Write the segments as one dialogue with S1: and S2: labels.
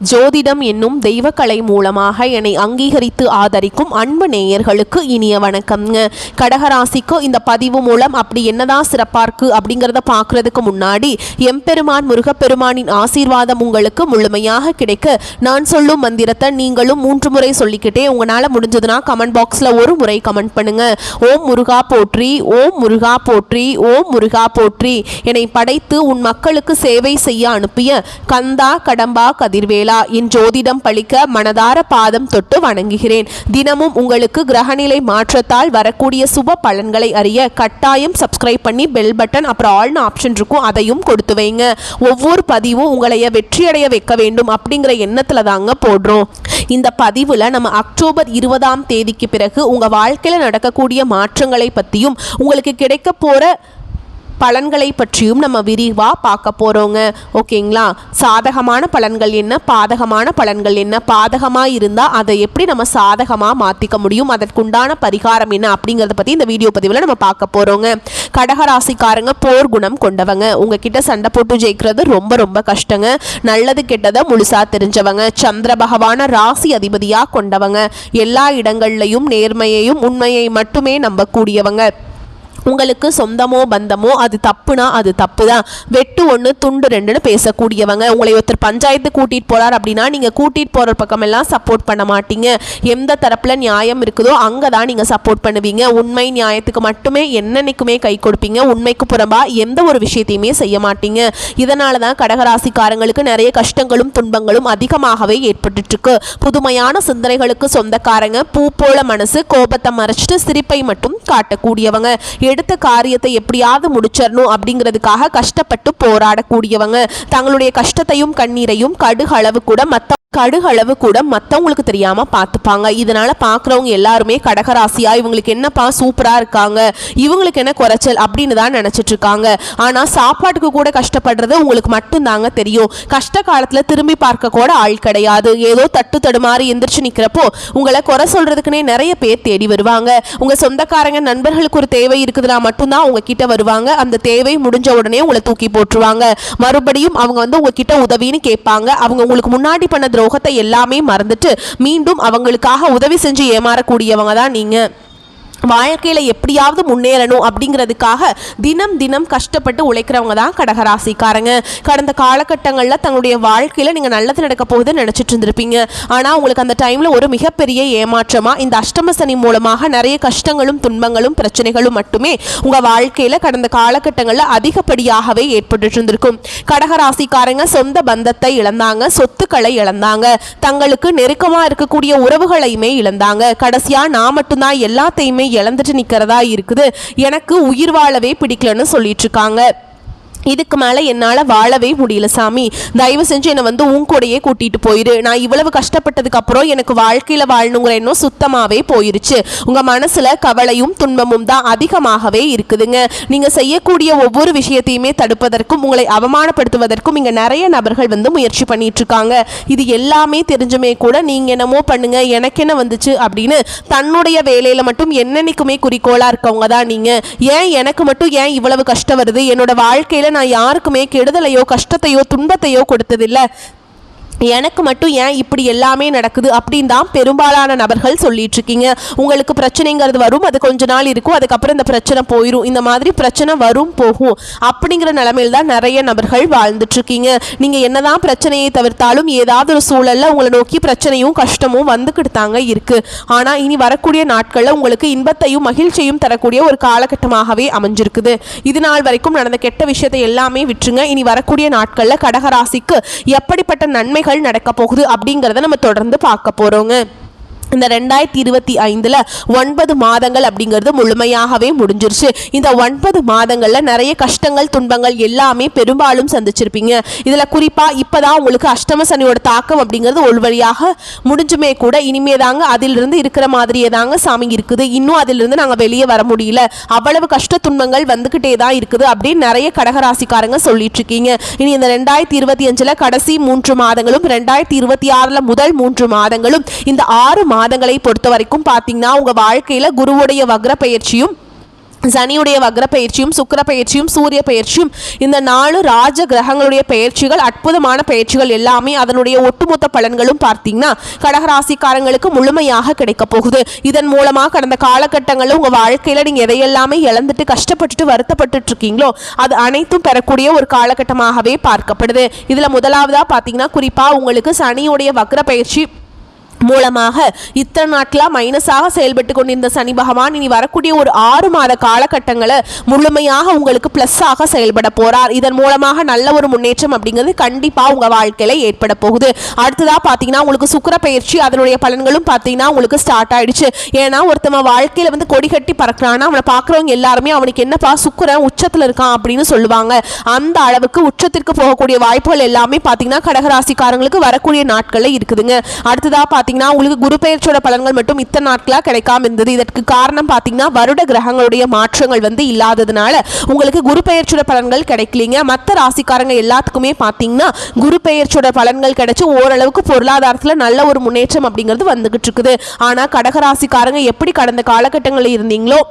S1: ஜோதிடம் என்னும் தெய்வக்கலை மூலமாக என்னை அங்கீகரித்து ஆதரிக்கும் அன்பு நேயர்களுக்கு இனிய வணக்கம்ங்க. கடகராசிக்கு இந்த பதிவு மூலம் அப்படி என்னதான் சிறப்பாக இருக்குது அப்படிங்கிறத பார்க்குறதுக்கு முன்னாடி எம்பெருமான் முருகப்பெருமானின் ஆசீர்வாதம் உங்களுக்கு முழுமையாக கிடைக்க நான் சொல்லும் மந்திரத்தை நீங்களும் 3 முறை சொல்லிக்கிட்டே உங்களால் முடிஞ்சதுன்னா கமெண்ட் பாக்ஸில் ஒரு முறை கமெண்ட் பண்ணுங்க. ஓம் முருகா போற்றி, ஓம் முருகா போற்றி, ஓம் முருகா போற்றி. என்னை படைத்து உன் மக்களுக்கு சேவை செய்ய அனுப்பிய கந்தா கடம்பா கதிர்வேலா என் ஜோதிடம் பழிக்க மனதார பாதம் தொட்டு வணங்குகிறேன். தினமும் உங்களுக்கு கிரகநிலை மாற்றத்தால் வரக்கூடிய சுப பலன்களை அறிய கட்டாயம் சப்ஸ்கிரைப் பண்ணி பெல் பட்டன் அப்புறம் ஆல்னு ஆப்ஷன் இருக்கும், அதையும் கொடுத்து வைங்க. ஒவ்வொரு பதிவும் உங்களைய வெற்றியடைய வைக்க வேண்டும் அப்படிங்கிற எண்ணத்துல தாங்க போடுறோம். இந்த பதிவுல நம்ம அக்டோபர் 20ஆம் தேதிக்கு பிறகு உங்க வாழ்க்கையில நடக்கக்கூடிய மாற்றங்களை பற்றியும் உங்களுக்கு கிடைக்க போற பலன்களை பற்றியும் நம்ம விரிவாக பார்க்க போகிறோங்க. ஓகேங்களா? சாதகமான பலன்கள் என்ன, பாதகமான பலன்கள் என்ன, பாதகமாக இருந்தால் அதை எப்படி நம்ம சாதகமாக மாற்றிக்க முடியும், அதற்குண்டான பரிகாரம் என்ன அப்படிங்கிறத பற்றி இந்த வீடியோ பதிவில் நம்ம பார்க்க போகிறோங்க. கடகராசிக்காரங்க போர் குணம் கொண்டவங்க. உங்ககிட்ட சண்டை போட்டு ஜெயிக்கிறது ரொம்ப ரொம்ப கஷ்டங்க. நல்லது கெட்டதை முழுசாக தெரிஞ்சவங்க. சந்திர பகவான ராசி அதிபதியாக கொண்டவங்க. எல்லா இடங்கள்லையும் நேர்மையையும் உண்மையை மட்டுமே நம்பக்கூடியவங்க. உங்களுக்கு சொந்தமோ பந்தமோ அது தப்புனா அது தப்பு தான். வெட்டு 1 துண்டு 2ன்னு பேசக்கூடியவங்க. உங்களை ஒருத்தர் பஞ்சாயத்து கூட்டிகிட்டு போகிறார் அப்படின்னா நீங்கள் கூட்டிகிட்டு போகிற பக்கமெல்லாம் சப்போர்ட் பண்ண மாட்டீங்க. எந்த தரப்பில் நியாயம் இருக்குதோ அங்கே தான் நீங்கள் சப்போர்ட் பண்ணுவீங்க. உண்மை நியாயத்துக்கு மட்டுமே என்னன்னைக்குமே கை கொடுப்பீங்க. உண்மைக்கு புறம்பாக எந்த ஒரு விஷயத்தையுமே செய்ய மாட்டீங்க. இதனால தான் கடகராசிக்காரங்களுக்கு நிறைய கஷ்டங்களும் துன்பங்களும் அதிகமாகவே ஏற்பட்டுருக்கு. புதுமையான சிந்தனைகளுக்கு சொந்தக்காரங்க. பூ போல மனசு, கோபத்தை மறைச்சிட்டு சிரிப்பை மட்டும் காட்டக்கூடியவங்க. எடுத்த காரியத்தை எப்படியாவது முடிச்சிடணும் அப்படிங்கிறதுக்காக கஷ்டப்பட்டு போராடக்கூடியவங்க. தங்களுடைய கஷ்டத்தையும் கண்ணீரையும் கடுகளவு கூட மற்றவங்களுக்கு தெரியாமல் பார்த்துப்பாங்க. இதனால் பார்க்குறவங்க எல்லாருமே கடகராசியா இவங்களுக்கு என்னப்பா சூப்பராக இருக்காங்க, இவங்களுக்கு என்ன குறைச்சல் அப்படின்னு தான் நினச்சிட்டு இருக்காங்க. ஆனால் சாப்பாட்டுக்கு கூட கஷ்டப்படுறது உங்களுக்கு மட்டும்தாங்க தெரியும். கஷ்ட காலத்தில் திரும்பி பார்க்க கூட ஆள் கிடையாது. ஏதோ தட்டு தடுமாறி எந்திரிச்சு நிற்கிறப்போ உங்களை குறை சொல்கிறதுக்குனே நிறைய பேர் தேடி வருவாங்க. உங்கள் சொந்தக்காரங்க நண்பர்களுக்கு ஒரு தேவை இருக்குதுன்னா மட்டும்தான் உங்ககிட்ட வருவாங்க. அந்த தேவை முடிஞ்ச உடனே உங்களை தூக்கி போட்டுருவாங்க. மறுபடியும் அவங்க உங்ககிட்ட உதவின்னு கேட்பாங்க. அவங்க உங்களுக்கு முன்னாடி பண்ண துரோகத்தை எல்லாமே மறந்துட்டு மீண்டும் அவங்களுக்காக உதவி செஞ்சு ஏமாறக்கூடியவங்க தான் நீங்க. வாழ்க்கையில் எப்படியாவது முன்னேறணும் அப்படிங்கிறதுக்காக தினம் தினம் கஷ்டப்பட்டு உழைக்கிறவங்க தான் கடகராசிக்காரங்க. கடந்த காலகட்டங்களில் தங்களுடைய வாழ்க்கையில் நீங்கள் நல்லது நடக்க போகுதுன்னு நினச்சிட்டு இருந்திருப்பீங்க. ஆனால் உங்களுக்கு அந்த டைமில் ஒரு மிகப்பெரிய ஏமாற்றமாக இந்த அஷ்டம சனி மூலமாக நிறைய கஷ்டங்களும் துன்பங்களும் பிரச்சனைகளும் மட்டுமே உங்கள் வாழ்க்கையில் கடந்த காலகட்டங்களில் அதிகப்படியாகவே ஏற்பட்டு இருந்திருக்கும். கடகராசிக்காரங்க சொந்த பந்தத்தை இழந்தாங்க, சொத்துக்களை இழந்தாங்க, தங்களுக்கு நெருக்கமாக இருக்கக்கூடிய உறவுகளையுமே இழந்தாங்க. கடைசியாக நான் மட்டும்தான் எல்லாத்தையுமே இழந்துட்டு நிக்கிறதா இருக்குது, எனக்கு உயிர் வாழவே பிடிக்கலன்னு சொல்லிட்டு இருக்காங்க. இதுக்கு மேலே என்னால் வாழவே முடியல சாமி, தயவு செஞ்சு என்னை உன் கூடையே கூட்டிகிட்டு போயிரு. நான் இவ்வளவு கஷ்டப்பட்டதுக்கு அப்புறம் எனக்கு வாழ்க்கையில் வாழணுங்கிற எண்ணம் சுத்தமாகவே போயிருச்சு. உங்கள் மனசில் கவலையும் துன்பமும் தான் அதிகமாகவே இருக்குதுங்க. நீங்கள் செய்யக்கூடிய ஒவ்வொரு விஷயத்தையுமே தடுப்பதற்கும் உங்களை அவமானப்படுத்துவதற்கும் இங்கே நிறைய நபர்கள் முயற்சி பண்ணிட்டு இருக்காங்க. இது எல்லாமே தெரிஞ்சுமே கூட நீங்கள் என்னமோ பண்ணுங்க, எனக்கு என்ன வந்துச்சு அப்படின்னு தன்னுடைய வேலையில் மட்டும் என்னன்னைக்குமே குறிக்கோளாக இருக்கவங்க தான் நீங்கள். ஏன் எனக்கு மட்டும் ஏன் இவ்வளவு கஷ்டம் வருது, என்னோட வாழ்க்கையில் நான் யாருக்குமே கெடுதலையோ கஷ்டத்தையோ துன்பத்தையோ கொடுத்ததில்லை, எனக்கு மட்டும் ஏன் இப்படி எல்லாமே நடக்குது அப்படின்னு தான் பெரும்பாலான நபர்கள் சொல்லிட்டு இருக்கீங்க. உங்களுக்கு பிரச்சனைங்கிறது வரும், அது கொஞ்ச நாள் இருக்கும், அதுக்கப்புறம் இந்த பிரச்சனை போயிடும். இந்த மாதிரி பிரச்சனை வரும் போகும் அப்படிங்கிற நிலைமையில் தான் நிறைய நபர்கள் வாழ்ந்துட்டு இருக்கீங்க. நீங்கள் என்னதான் பிரச்சனையை தவிர்த்தாலும் ஏதாவது ஒரு சூழல்ல உங்களை நோக்கி பிரச்சனையும் கஷ்டமும் வந்துக்கிட்டு தாங்க இருக்கு. ஆனால் இனி வரக்கூடிய நாட்களில் உங்களுக்கு இன்பத்தையும் மகிழ்ச்சியும் தரக்கூடிய ஒரு காலகட்டமாகவே அமைஞ்சிருக்குது. இது நாள் வரைக்கும் நடந்த கெட்ட விஷயத்தை எல்லாமே விட்டுருங்க. இனி வரக்கூடிய நாட்களில் கடகராசிக்கு எப்படிப்பட்ட நன்மைகள் நடக்க போகுது அப்படிங்கிறத நம்ம தொடர்ந்து பார்க்க போறோங்க. இந்த 2025 9 மாதங்கள் அப்படிங்கிறது முழுமையாகவே முடிஞ்சிருச்சு. இந்த 9 மாதங்களில் நிறைய கஷ்டங்கள் துன்பங்கள் எல்லாமே பெரும்பாலும் சந்திச்சிருப்பீங்க. இதில் குறிப்பாக இப்போ தான் உங்களுக்கு அஷ்டம சனியோட தாக்கம் அப்படிங்கிறது ஒரு வழியாக முடிஞ்சுமே கூட இனிமே தாங்க அதிலிருந்து இருக்கிற மாதிரியே தாங்க சாமி இருக்குது. இன்னும் அதிலிருந்து நாங்கள் வெளியே வர முடியல, அவ்வளவு கஷ்ட துன்பங்கள் வந்துக்கிட்டே தான் இருக்குது அப்படின்னு நிறைய கடகராசிக்காரங்க சொல்லிட்டு இருக்கீங்க. இனி இந்த 2025 கடைசி 3 மாதங்களும் 2026 முதல் 3 மாதங்களும் இந்த 6 மாதங்களை பொறுத்த வரைக்கும் பார்த்தீங்கன்னா உங்கள் வாழ்க்கையில் குருவுடைய வக்ர பயிற்சியும் சனியுடைய வக்ர பயிற்சியும் சுக்கிர பயிற்சியும் சூரிய பயிற்சியும் இந்த 4 ராஜ கிரகங்களுடைய பயிற்சிகள் அற்புதமான பயிற்சிகள் எல்லாமே அதனுடைய ஒட்டுமொத்த பலன்களும் பார்த்தீங்கன்னா கடகராசிக்காரங்களுக்கு முழுமையாக கிடைக்க போகுது. இதன் மூலமாக கடந்த காலகட்டங்களில் உங்கள் வாழ்க்கையில் நீங்கள் எதையெல்லாமே இழந்துட்டு கஷ்டப்பட்டுட்டு வருத்தப்பட்டு இருக்கீங்களோ அது அனைத்தும் பெறக்கூடிய ஒரு காலகட்டமாகவே பார்க்கப்படுது. இதில் முதலாவதாக பார்த்தீங்கன்னா குறிப்பாக உங்களுக்கு சனியுடைய வக்ர பயிற்சி மூலமாக இத்தனை நாட்களாக மைனஸாக செயல்பட்டு கொண்டிருந்த சனி பகவான் இனி வரக்கூடிய ஒரு 6 மாத காலகட்டங்களை முழுமையாக உங்களுக்கு ப்ளஸ்ஸாக செயல்பட போகிறார். இதன் மூலமாக நல்ல ஒரு முன்னேற்றம் அப்படிங்கிறது கண்டிப்பாக உங்கள் வாழ்க்கையில் ஏற்பட போகுது. அடுத்ததாக பார்த்தீங்கன்னா உங்களுக்கு சுக்கிர பயிற்சி அதனுடைய பலன்களும் பார்த்தீங்கன்னா உங்களுக்கு ஸ்டார்ட் ஆயிடுச்சு. ஏன்னா ஒருத்தவன் வாழ்க்கையில் வந்து கொடி கட்டி பறக்கிறான்னா அவனை பார்க்குறவங்க எல்லாருமே அவனுக்கு என்னப்பா சுக்கிரன் உச்சத்தில் இருக்கான் அப்படின்னு சொல்லுவாங்க. அந்த அளவுக்கு உச்சத்திற்கு போகக்கூடிய வாய்ப்புகள் எல்லாமே பார்த்தீங்கன்னா கடகராசிக்காரங்களுக்கு வரக்கூடிய நாட்களில் இருக்குதுங்க. அடுத்ததாக உங்களுக்கு குரு பெயர்ச்சியோட பலன்கள் மட்டும் இத்தனை நாட்களாக கிடைக்காம இருந்தது. இதற்கு காரணம் பார்த்தீங்கன்னா வருட கிரகங்களுடைய மாற்றங்கள் வந்து இல்லாததுனால உங்களுக்கு குரு பெயர்ச்சியோட பலன்கள் கிடைக்கலீங்க. மற்ற ராசிக்காரங்க எல்லாத்துக்குமே பார்த்தீங்கன்னா குரு பெயர்ச்சியோட பலன்கள் கிடைச்சி ஓரளவுக்கு பொருளாதாரத்தில் நல்ல ஒரு முன்னேற்றம் அப்படிங்கிறது வந்துகிட்டு இருக்குது. ஆனால் கடகராசிக்காரங்க எப்படி கடந்த காலகட்டங்களில் இருந்தீங்களோ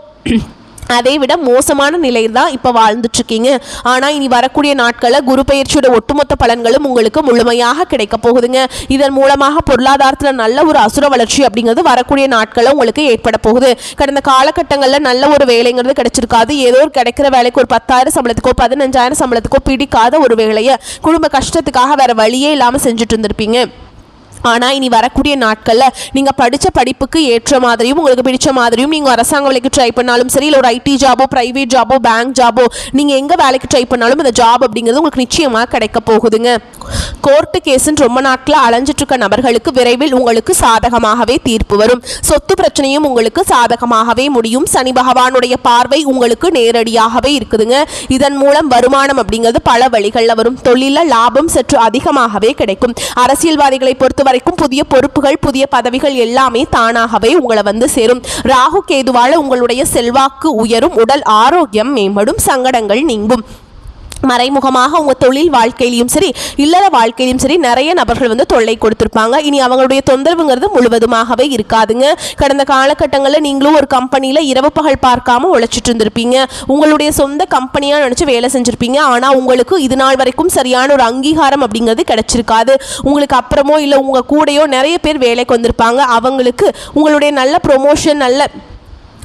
S1: அதை விட மோசமான நிலையில் தான் இப்போ வாழ்ந்துட்டுருக்கீங்க. ஆனால் இனி வரக்கூடிய நாட்களில் குரு பயிற்சியோட ஒட்டுமொத்த பலன்களும் உங்களுக்கு முழுமையாக கிடைக்க போகுதுங்க. இதன் மூலமாக பொருளாதாரத்தில் நல்ல ஒரு அசுர வளர்ச்சி அப்படிங்கிறது வரக்கூடிய நாட்களில் உங்களுக்கு ஏற்பட போகுது. கடந்த காலகட்டங்களில் நல்ல ஒரு வேலைங்கிறது கிடைச்சிருக்காது. ஏதோ ஒரு கிடைக்கிற வேலைக்கு ஒரு 10,000 சம்பளத்துக்கோ 15,000 சம்பளத்துக்கோ பிடிக்காத ஒரு வேலையை குடும்ப கஷ்டத்துக்காக வேற வழியே இல்லாமல் செஞ்சுட்டு இருந்திருப்பீங்க. ஆனால் இனி வரக்கூடிய நாட்களில் நீங்கள் படித்த படிப்புக்கு ஏற்ற மாதிரியும் உங்களுக்கு பிடிச்ச மாதிரியும் நீங்கள் அரசாங்க வேலைக்கு ட்ரை பண்ணாலும் சரி, இல்லை ஒரு ஐடி ஜாபோ ப்ரைவேட் ஜாபோ பேங்க் ஜாபோ நீங்கள் எங்கே வேலைக்கு ட்ரை பண்ணாலும் அந்த ஜாப் அப்படிங்கிறது உங்களுக்கு நிச்சயமாக கிடைக்க போகுதுங்க. கோர்ட்டு கேஸுன்னு ரொம்ப நாட்களில் அலைஞ்சிட்டு இருக்க நபர்களுக்கு விரைவில் உங்களுக்கு சாதகமாகவே தீர்ப்பு வரும். சொத்து பிரச்சனையும் உங்களுக்கு சாதகமாகவே முடியும். சனி பகவானுடைய பார்வை உங்களுக்கு நேரடியாகவே இருக்குதுங்க. இதன் மூலம் வருமானம் அப்படிங்கிறது பல வழிகளில் வரும். தொழிலில் லாபம் சற்று அதிகமாகவே கிடைக்கும். அரசியல்வாதிகளை பொறுத்த வரைக்கும் புதிய பொறுப்புகள் புதிய பதவிகள் எல்லாமே தானாகவே உங்களை வந்து சேரும். ராகு கேதுவால உங்களுடைய செல்வாக்கு உயரும். உடல் ஆரோக்கியம் மேம்படும். சங்கடங்கள் நீங்கும். மறைமுகமாக உங்கள் தொழில் வாழ்க்கையிலையும் சரி இல்லற வாழ்க்கையிலையும் சரி நிறைய நபர்கள் வந்து தொல்லை கொடுத்துருப்பாங்க. இனி அவங்களுடைய தொந்தரவுங்கிறது முழுவதுமாகவே இருக்காதுங்க. கடந்த காலகட்டங்களில் நீங்களும் ஒரு கம்பெனியில் இரவு பகல் பார்க்காம உழைச்சிட்டு இருந்திருப்பீங்க. உங்களுடைய சொந்த கம்பெனியாக நினச்சி வேலை செஞ்சுருப்பீங்க. ஆனால் உங்களுக்கு இது நாள் வரைக்கும் சரியான ஒரு அங்கீகாரம் அப்படிங்கிறது கிடைச்சிருக்காது. உங்களுக்கு அப்புறமோ இல்லை உங்கள் கூடையோ நிறைய பேர் வேலைக்கு வந்திருப்பாங்க. அவங்களுக்கு உங்களுடைய நல்ல ப்ரொமோஷன் நல்ல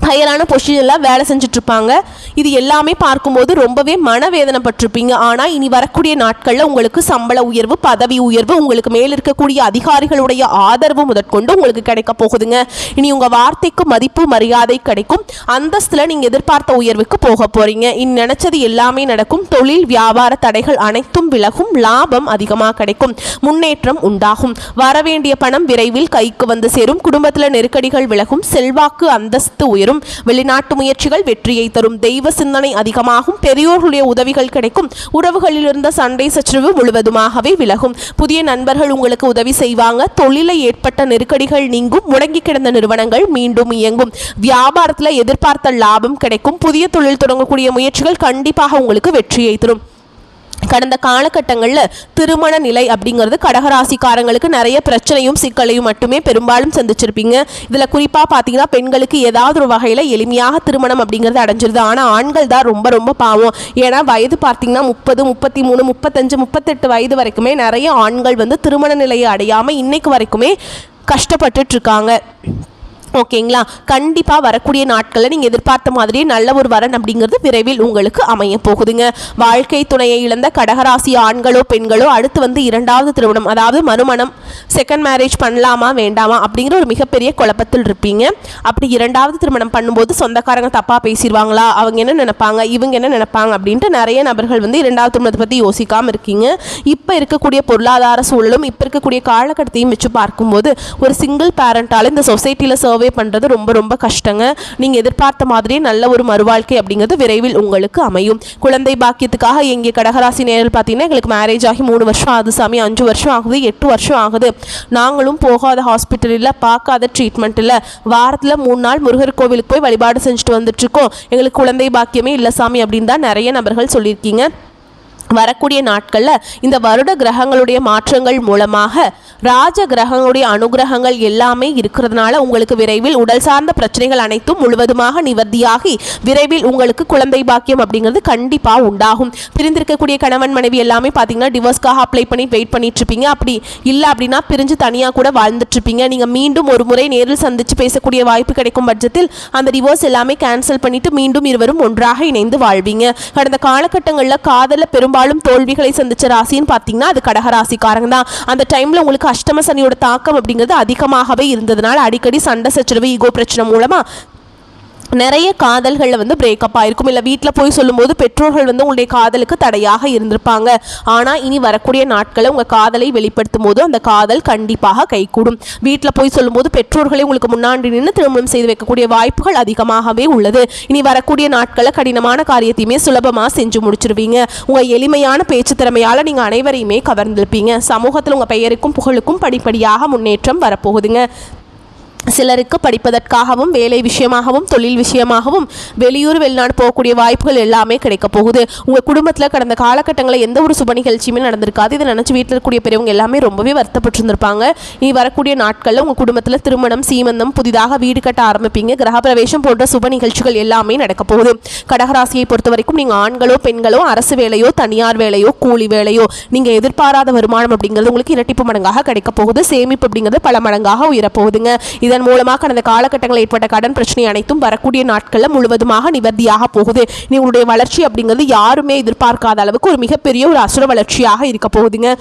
S1: ஹையரான பொசிஷனில் வேலை செஞ்சுட்ருப்பாங்க. இது எல்லாமே பார்க்கும்போது ரொம்பவே மனவேதனைப்பட்டிருப்பீங்க. ஆனால் இனி வரக்கூடிய நாட்களில் உங்களுக்கு சம்பள உயர்வு பதவி உயர்வு உங்களுக்கு மேல் இருக்கக்கூடிய அதிகாரிகளுடைய ஆதரவு முதற்கொண்டு உங்களுக்கு கிடைக்க போகுதுங்க. இனி உங்கள் வார்த்தைக்கு மதிப்பு மரியாதை கிடைக்கும். அந்தஸ்தில் நீங்கள் எதிர்பார்த்த உயர்வுக்கு போக போகிறீங்க. இனி நினச்சது எல்லாமே நடக்கும். தொழில் வியாபார தடைகள் அனைத்தும் விலகும். லாபம் அதிகமாக கிடைக்கும். முன்னேற்றம் உண்டாகும். வரவேண்டிய பணம் விரைவில் கைக்கு வந்து சேரும். குடும்பத்தில் நெருக்கடிகள் விலகும். செல்வாக்கு அந்தஸ்து உயரும். வெளிநாட்டு முயற்சிகள் வெற்றியை தரும். தெய்வ சிந்தனை அதிகமாகும். பெரியோர்களுடைய உதவிகள் கிடைக்கும். உறவுகளில் இருந்த சண்டை சச்சரவு முழுவதுமாகவே விலகும். புதிய நண்பர்கள் உங்களுக்கு உதவி செய்வாங்க. தொழிலை ஏற்பட்ட நெருக்கடிகள் நீங்கும். முடங்கி கிடந்த நிறுவனங்கள் மீண்டும் இயங்கும். வியாபாரத்தில் எதிர்பார்த்த லாபம் கிடைக்கும். புதிய தொழில் தொடங்கக்கூடிய முயற்சிகள் கண்டிப்பாக உங்களுக்கு வெற்றியை தரும். கடந்த காலகட்டங்களில் திருமண நிலை அப்படிங்கிறது கடகராசிக்காரங்களுக்கு நிறைய பிரச்சனையும் சிக்கலையும் மட்டுமே பெரும்பாலும் சந்திச்சிருப்பீங்க. இதில் குறிப்பாக பார்த்தீங்கன்னா பெண்களுக்கு ஏதாவது ஒரு வகையில் எளிமையாக திருமணம் அப்படிங்கிறது அடைஞ்சிருது. ஆனால் ஆண்கள் தான் ரொம்ப ரொம்ப பாவம். ஏன்னா வயது பார்த்தீங்கன்னா 30 33 35 38 வயது வரைக்குமே நிறைய ஆண்கள் வந்து திருமண நிலையை அடையாமல் இன்னைக்கு வரைக்குமே கஷ்டப்பட்டுட்டு இருக்காங்க. ஓகேங்களா? கண்டிப்பாக வரக்கூடிய நாட்களில் நீங்கள் எதிர்பார்த்த மாதிரியே நல்ல ஒரு வரன் அப்படிங்கிறது விரைவில் உங்களுக்கு அமைய போகுதுங்க. வாழ்க்கை துணையை இழந்த கடகராசி ஆண்களோ பெண்களோ அடுத்து வந்து 2வது திருமணம் அதாவது மறுமணம் செகண்ட் மேரேஜ் பண்ணலாமா வேண்டாமா அப்படிங்கிற ஒரு மிகப்பெரிய குழப்பத்தில் இருப்பீங்க. அப்படி 2வது திருமணம் பண்ணும்போது சொந்தக்காரங்க தப்பாக பேசிடுவாங்களா, அவங்க என்ன நினைப்பாங்க, இவங்க என்ன நினைப்பாங்க அப்படின்ட்டு நிறைய நபர்கள் வந்து 2வது திருமணத்தை பற்றி யோசிக்காமல் இருக்கீங்க. இப்போ இருக்கக்கூடிய பொருளாதார சூழலும் இப்போ இருக்கக்கூடிய காலகட்டத்தையும் வச்சு பார்க்கும்போது ஒரு சிங்கிள் பேரண்டால் இந்த சொசைட்டியில் சர்வே பண்ணுறது ரொம்ப ரொம்ப கஷ்டங்க. நீங்கள் எதிர்பார்த்த மாதிரியே நல்ல ஒரு மறுவாழ்க்கை அப்படிங்கிறது விரைவில் உங்களுக்கு அமையும். குழந்தை பாக்கியத்துக்காக எங்கே கடகராசி நேரில் பார்த்தீங்கன்னா எங்களுக்கு மேரேஜ் ஆகி 3 வருஷம் ஆகுது சாமி, 5 வருஷம் ஆகுது, 8 வருஷம் ஆகுது, நாங்களும் போகாத ஹாஸ்பிட்டல் இல்லை, பார்க்காத ட்ரீட்மெண்ட் இல்லை, வாரத்தில் 3 நாள் முருகர் கோவிலுக்கு போய் வழிபாடு செஞ்சுட்டு வந்துட்டுருக்கோம், எங்களுக்கு குழந்தை பாக்கியமே இல்லை சாமி அப்படின்னு தான் நிறைய நபர்கள் சொல்லியிருக்கீங்க. வரக்கூடிய நாட்களில் இந்த வருட கிரகங்களுடைய மாற்றங்கள் மூலமாக ராஜ கிரகங்களுடைய அனுகிரகங்கள் எல்லாமே இருக்கிறதுனால உங்களுக்கு விரைவில் உடல் சார்ந்த பிரச்சனைகள் அனைத்தும் முழுவதுமாக நிவர்த்தியாகி விரைவில் உங்களுக்கு குழந்தை பாக்கியம் அப்படிங்கிறது கண்டிப்பாக உண்டாகும். பிரிந்திருக்கக்கூடிய கணவன் மனைவி எல்லாமே பார்த்தீங்கன்னா டிவோர்ஸ்க்காக அப்ளை பண்ணி வெயிட் பண்ணிட்டு இருப்பீங்க. அப்படி இல்லை அப்படின்னா பிரிஞ்சு தனியாக கூட வாழ்ந்துட்டு இருப்பீங்க. நீங்கள் மீண்டும் ஒரு முறை நேரில் சந்தித்து பேசக்கூடிய வாய்ப்பு கிடைக்கும் பட்சத்தில் அந்த டிவோர்ஸ் எல்லாமே கேன்சல் பண்ணிட்டு மீண்டும் இருவரும் ஒன்றாக இணைந்து வாழ்வீங்க. கடந்த காலகட்டங்களில் காதலில் பெரும்பாலும் தோல்விகளை சந்திச்ச ராசின்னு பார்த்தீங்கன்னா அது கடகராசிக்காரங்க தான். அந்த டைமில் உங்களுக்கு அஷ்டம சனியோட தாக்கம் அப்படிங்கிறது அதிகமாகவே இருந்ததுனால அடிக்கடி சண்டை சச்சரவு ஈகோ பிரச்சனை மூலமாக நிறைய காதல்களில் வந்து பிரேக்கப் ஆகிருக்கும். இல்லை வீட்டில் போய் சொல்லும்போது பெற்றோர்கள் வந்து உங்களுடைய காதலுக்கு தடையாக இருந்திருப்பாங்க. ஆனால் இனி வரக்கூடிய நாட்களில் உங்கள் காதலை வெளிப்படுத்தும் போது அந்த காதல் கண்டிப்பாக கைகூடும். வீட்டில் போய் சொல்லும்போது பெற்றோர்களை உங்களுக்கு முன்னாடி நின்று திருமணம் செய்து வைக்கக்கூடிய வாய்ப்புகள் அதிகமாகவே உள்ளது. இனி வரக்கூடிய நாட்களில் கடினமான காரியத்தையுமே சுலபமாக செஞ்சு முடிச்சிருவீங்க. உங்கள் எளிமையான பேச்சு திறமையால் நீங்கள் அனைவரையுமே கவர்ந்திருப்பீங்க. சமூகத்தில் உங்கள் பெயருக்கும் புகழுக்கும் படிப்படியாக முன்னேற்றம் வரப்போகுதுங்க. சிலருக்கு படிப்பதற்காகவும் வேலை விஷயமாகவும் தொழில் விஷயமாகவும் வெளியூர் வெளிநாடு போகக்கூடிய வாய்ப்புகள் எல்லாமே கிடைக்க போகுது. உங்கள் குடும்பத்தில் கடந்த காலகட்டங்களில் எந்த ஒரு சுப நிகழ்ச்சியுமே நடந்திருக்காது. இதை நினச்சி வீட்டில் இருக்கக்கூடிய பெரியவங்க எல்லாமே ரொம்பவே வருத்தப்பட்டிருந்திருப்பாங்க. இனி வரக்கூடிய நாட்களில் உங்கள் குடும்பத்தில் திருமணம் சீமந்தம் புதிதாக வீடு கட்ட ஆரம்பிப்பீங்க. கிரகப்பிரவேசம் போன்ற சுப நிகழ்ச்சிகள் எல்லாமே நடக்க போகுது. கடகராசியை பொறுத்த வரைக்கும் நீங்கள் ஆண்களோ பெண்களோ அரசு வேலையோ தனியார் வேலையோ கூலி வேலையோ நீங்கள் எதிர்பாராத வருமானம் அப்படிங்கிறது உங்களுக்கு இரட்டிப்பு மடங்காக கிடைக்க போகுது. சேமிப்பு அப்படிங்கிறது பல மடங்காக உயரப்போகுதுங்க. இதன் மூலமாக கடந்த காலகட்டங்களில் ஏற்பட்ட கடன் பிரச்சனை அனைத்தும் வரக்கூடிய நாட்களில் முழுவதுமாக நிவர்த்தியாக போகுது. உங்களுடைய வளர்ச்சி அப்படிங்கிறது யாருமே எதிர்பார்க்காத அளவுக்கு ஒரு மிகப்பெரிய ஒரு அசுர வளர்ச்சியாக இருக்க போகுதுங்க.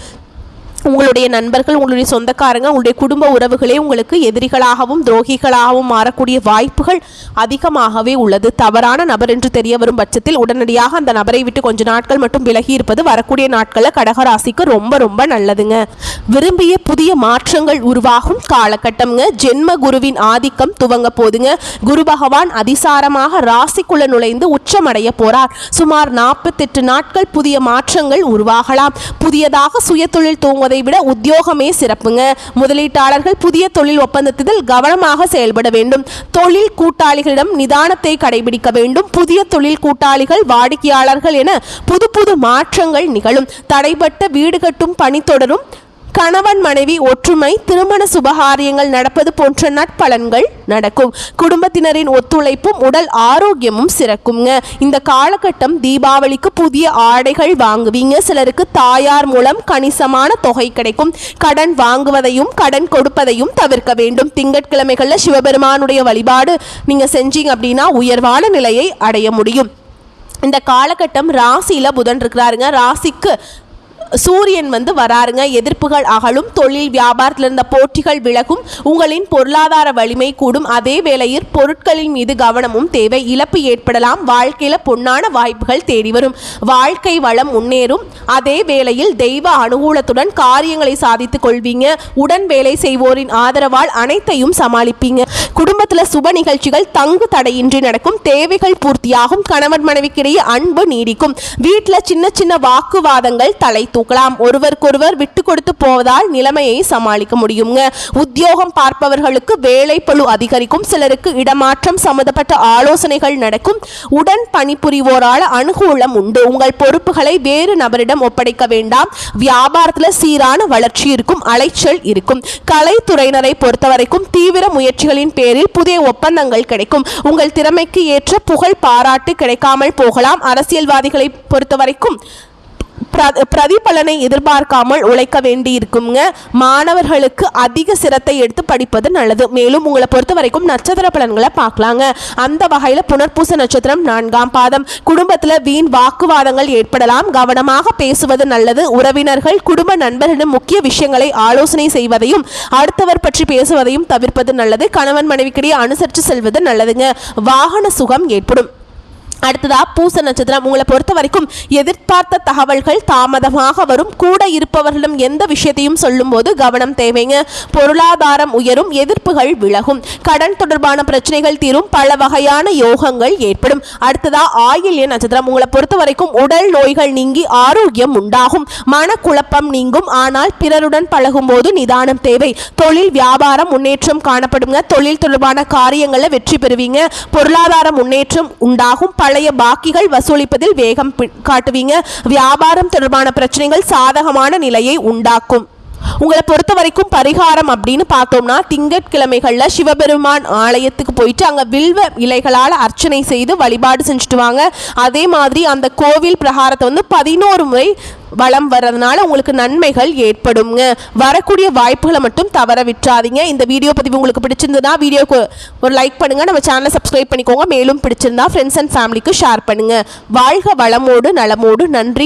S1: உங்களுடைய நண்பர்கள் உங்களுடைய சொந்தக்காரங்க உங்களுடைய குடும்ப உறவுகளே உங்களுக்கு எதிரிகளாகவும் துரோகிகளாகவும் மாறக்கூடிய வாய்ப்புகள் அதிகமாகவே உள்ளது. தவறான நபர் என்று தெரிய வரும் பட்சத்தில் உடனடியாக அந்த நபரை விட்டு கொஞ்ச நாட்கள் மட்டும் விலகி இருப்பது வரக்கூடிய நாட்களில் கடகராசிக்கு ரொம்ப ரொம்ப நல்லதுங்க. விரும்பிய புதிய மாற்றங்கள் உருவாகும் காலகட்டம்ங்க. ஜென்ம குருவின் ஆதிக்கம் துவங்க போதுங்க. குரு பகவான் அதிசாரமாக ராசிக்குள்ள நுழைந்து உச்சமடைய போறார். சுமார் 48 நாட்கள் புதிய மாற்றங்கள் உருவாகலாம். புதியதாக சுய தொழில் துவங்குவதை விட உத்தியோகமே சிறப்புங்க. முதலீட்டாளர்கள் புதிய தொழில் ஒப்பந்தத்தில் கவனமாக செயல்பட வேண்டும். தொழில் கூட்டாளிகளிடம் நிதானத்தை கடைபிடிக்க வேண்டும். புதிய தொழில் கூட்டாளிகள் வாடிக்கையாளர்கள் என புது புது மாற்றங்கள் நிகழும். தடைப்பட்ட வீடு கட்டும் பணி தொடரும். கணவன் மனைவி ஒற்றுமை திருமண சுபகாரியங்கள் நடப்பது போன்ற நற்பலன்கள் நடக்கும். குடும்பத்தினரின் ஒத்துழைப்பும் உடல் ஆரோக்கியமும் சிறக்குங்க. இந்த காலகட்டம் தீபாவளிக்கு புதிய ஆடைகள் வாங்குவீங்க. சிலருக்கு தாயார் மூலம் கணிசமான தொகை கிடைக்கும். கடன் வாங்குவதையும் கடன் கொடுப்பதையும் தவிர்க்க வேண்டும். திங்கட்கிழமைகளில் சிவபெருமானுடைய வழிபாடு நீங்க செஞ்சீங்க அப்படின்னா உயர்வான நிலையை அடைய முடியும். இந்த காலகட்டம் ராசியில புதன் இருக்கிறாருங்க. ராசிக்கு சூரியன் வந்து வராருங்க. எதிர்ப்புகள் அகலும். தொழில் வியாபாரத்தில் இருந்த போட்டிகள் விலகும். உங்களின் பொருளாதார வலிமை கூடும். அதே வேளையில் பொருட்களின் மீது கவனமும் தேவை. இழப்பு ஏற்படலாம். வாழ்க்கையில பொன்னான வாய்ப்புகள் தேடி வரும். வாழ்க்கை வளம் முன்னேறும். அதே வேளையில் தெய்வ அனுகூலத்துடன் காரியங்களை சாதித்துக் கொள்வீங்க. உடன் வேலை செய்வோரின் ஆதரவால் அனைத்தையும் சமாளிப்பீங்க. குடும்பத்தில் சுப நிகழ்ச்சிகள் தங்கு தடையின்றி நடக்கும். தேவைகள் பூர்த்தியாகும். கணவன் மனைவிக்கிடையே அன்பு நீடிக்கும். வீட்டில் சின்ன சின்ன வாக்குவாதங்கள் தலை தூக்கலாம். ஒருவருக்கொருவர் விட்டு கொடுத்து போவதால் நிலைமையை சமாளிக்க முடியுங்க. உத்தியோகம் பார்ப்பவர்களுக்கு வேலை பளு அதிகரிக்கும். சிலருக்கு இடமாற்றம் சம்பந்தப்பட்ட ஆலோசனைகள் நடக்கும். உடன் பணிபுரிவோரால் அனுகூலம் உண்டு. உங்கள் பொறுப்புகளை வேறு நபரிடம் ஒப்படைக்க வேண்டாம். வியாபாரத்தில் சீரான வளர்ச்சி இருக்கும். அலைச்சல் இருக்கும். கலைத்துறையினரை பொறுத்தவரைக்கும் தீவிர முயற்சிகளின் பேரில் புதிய ஒப்பந்தங்கள் கிடைக்கும். உங்கள் திறமைக்கு ஏற்ற புகழ் பாராட்டு கிடைக்காமல் போகலாம். அரசியல்வாதிகளை பொறுத்தவரைக்கும் பிரதிபலனை எதிர்பார்க்காமல் உழைக்க வேண்டி இருக்குங்க. மாணவர்களுக்கு அதிக சிரத்தை எடுத்து படிப்பது நல்லது. மேலும் உங்களை பொறுத்த வரைக்கும் நட்சத்திர பலன்களை பார்க்கலாங்க. அந்த வகையில் புனர்பூச நட்சத்திரம் 4ஆம் பாதம். குடும்பத்தில் வீண் வாக்குவாதங்கள் ஏற்படலாம். கவனமாக பேசுவது நல்லது. உறவினர்கள் குடும்ப நண்பர்களிடம் முக்கிய விஷயங்களை ஆலோசனை செய்வதையும் அடுத்தவர் பற்றி பேசுவதையும் தவிர்ப்பது நல்லது. கணவன் மனைவிக்கிடையே அனுசரித்து செல்வது நல்லதுங்க. வாகன சுகம் ஏற்படும். அடுத்ததா பூச நட்சத்திரம். உங்களை பொறுத்த வரைக்கும் எதிர்பார்த்த தகவல்கள் தாமதமாக வரும். கூட இருப்பவர்களிடம் எந்த விஷயத்தையும் சொல்லும் போது கவனம் தேவைங்க. பொருளாதாரம் உயரும். எதிர்ப்புகள் விலகும். கடன் தொடர்பான பிரச்சனைகள் தீரும். பல வகையான யோகங்கள் ஏற்படும். அடுத்ததா ஆயில்ய நட்சத்திரம். உங்களை பொறுத்த வரைக்கும் உடல் நோய்கள் நீங்கி ஆரோக்கியம் உண்டாகும். மனக்குழப்பம் நீங்கும். ஆனால் பிறருடன் பழகும் போது நிதானம் தேவை. தொழில் வியாபாரம் முன்னேற்றம் காணப்படுங்க. தொழில் தொடர்பான காரியங்களில் வெற்றி பெறுவீங்க. பொருளாதார முன்னேற்றம் உண்டாகும். பல பழைய பாக்கிகள் வசூலிப்பதில் வேகம் காட்டுவீங்க. வியாபாரம் தொடர்பான பிரச்சனைகள் சாதகமான நிலையை உண்டாக்கும். உங்களை பொறுத்த வரைக்கும் பரிகாரம் அப்படின்னு பார்த்தோம்னா, திங்கட்கிழமைகளில் சிவபெருமான் ஆலயத்துக்கு போயிட்டு அங்கே வில்வ இலைகளால் அர்ச்சனை செய்து வழிபாடு செஞ்சுட்டு வாங்க. அதே மாதிரி அந்த கோவில் பிரகாரத்தை 11 முறை வலம் வர்றதுனால உங்களுக்கு நன்மைகள் ஏற்படுங்க. வரக்கூடிய வாய்ப்புகளை மட்டும் தவற விட்டுறாதீங்க. இந்த வீடியோ பதிவு உங்களுக்கு பிடிச்சிருந்ததுன்னா வீடியோக்கு ஒரு லைக் பண்ணுங்கள். நம்ம சேனலை சப்ஸ்கிரைப் பண்ணிக்கோங்க. மேலும் பிடிச்சிருந்தா ஃப்ரெண்ட்ஸ் அண்ட் ஃபேமிலிக்கு ஷேர் பண்ணுங்கள். வாழ்க வளமோடு நலமோடு. நன்றி.